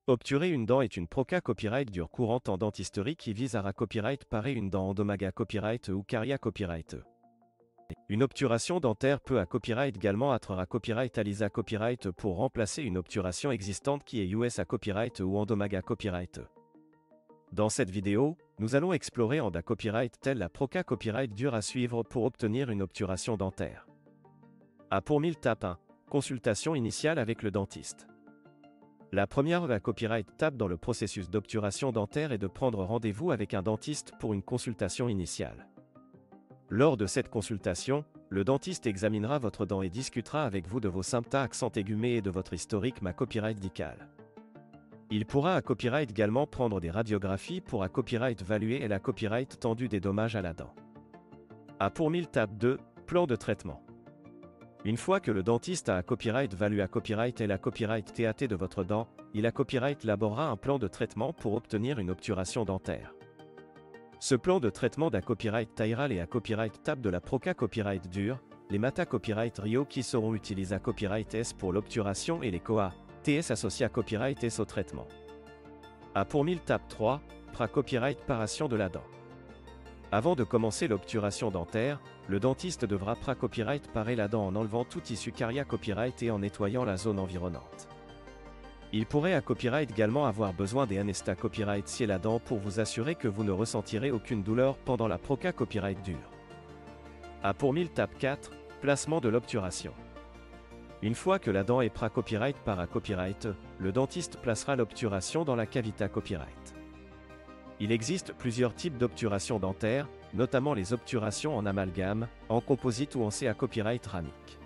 Obturer une dent est une proca copyright dure courante en dentisterie qui vise à copyright parer une dent endomaga copyright ou caria copyright. Une obturation dentaire peut copyright également être copyright Alisa copyright pour remplacer une obturation existante qui est US copyright ou endomaga copyright. Dans cette vidéo, nous allons explorer en copyright telle la proca copyright dure à suivre pour obtenir une obturation dentaire. Pour 1000 tape 1. Consultation initiale avec le dentiste. La première copyright tape dans le processus d'obturation dentaire est de prendre rendez-vous avec un dentiste pour une consultation initiale. Lors de cette consultation, le dentiste examinera votre dent et discutera avec vous de vos symptômes accent aigus et de votre historique copyright dical. Il pourra copyright également prendre des radiographies pour copyright évaluer et la copyright tendu des dommages à la dent. Pour 1000 tape 2, plan de traitement. Une fois que le dentiste a copyright évalué copyright et la copyright TAT de votre dent, il copyright élaborera un plan de traitement pour obtenir une obturation dentaire. Ce plan de traitement copyright taillera les copyright tape de la proca copyright dure, les mata copyright Rio qui seront utilisés copyright S pour l'obturation et les COA, TS associés à copyright S au traitement. Pour 1000 tape 3, copyright paration de la dent. Avant de commencer l'obturation dentaire, le dentiste devra copyright parer la dent en enlevant tout tissu caria copyright et en nettoyant la zone environnante. Il pourrait copyright également avoir besoin des anesthésistes copyright scier la dent pour vous assurer que vous ne ressentirez aucune douleur pendant la proca copyright dure. Pour 1000 tape 4, placement de l'obturation. Une fois que la dent est copyright par copyright, le dentiste placera l'obturation dans la cavité copyright. Il existe plusieurs types d'obturation dentaire, notamment les obturations en amalgame, en composite ou en CA copyright ramique.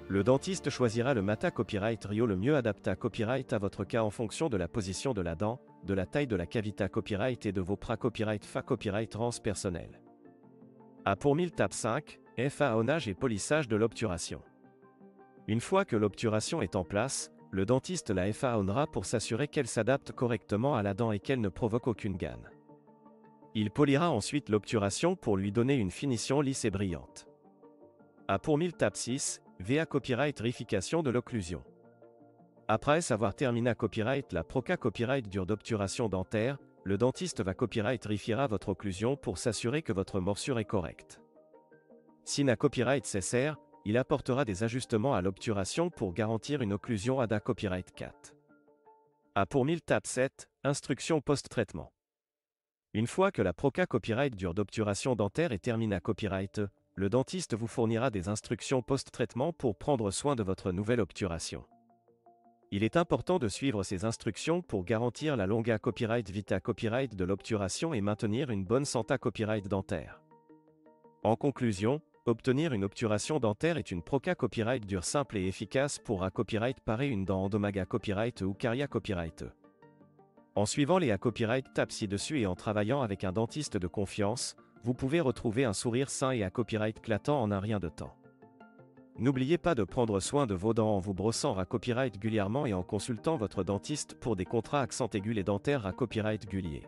Le dentiste choisira le mata copyright Rio le mieux adapté à copyright à votre cas en fonction de la position de la dent, de la taille de la cavité copyright et de vos copyright fa copyright rance personnel. Pour 1000 tape 5, FA-onnage et polissage de l'obturation. Une fois que l'obturation est en place, le dentiste la FA-onnera pour s'assurer qu'elle s'adapte correctement à la dent et qu'elle ne provoque aucune gane. Il polira ensuite l'obturation pour lui donner une finition lisse et brillante. Pour 1000 tape 6, VA copyright rification de l'occlusion. Après avoir terminé copyright la proca copyright dure d'obturation dentaire, le dentiste va copyright rifiera votre occlusion pour s'assurer que votre morsure est correcte. Si na copyright nécessaire, il apportera des ajustements à l'obturation pour garantir une occlusion à copyright 4. Pour 1000 tape 7, instruction post-traitement. Une fois que la proca copyright dure d'obturation dentaire est terminée copyright, le dentiste vous fournira des instructions post-traitement pour prendre soin de votre nouvelle obturation. Il est important de suivre ces instructions pour garantir la longue copyright vita copyright de l'obturation et maintenir une bonne santé copyright dentaire. En conclusion, obtenir une obturation dentaire est une proca copyright dure simple et efficace pour copyright parer une dent endomaga copyright ou caria copyright. En suivant les copyright tape ci-dessus et en travaillant avec un dentiste de confiance, vous pouvez retrouver un sourire sain et copyright clatant en un rien de temps. N'oubliez pas de prendre soin de vos dents en vous brossant copyright régulièrement et en consultant votre dentiste pour des contrats accent aigus et dentaires copyright réguliers.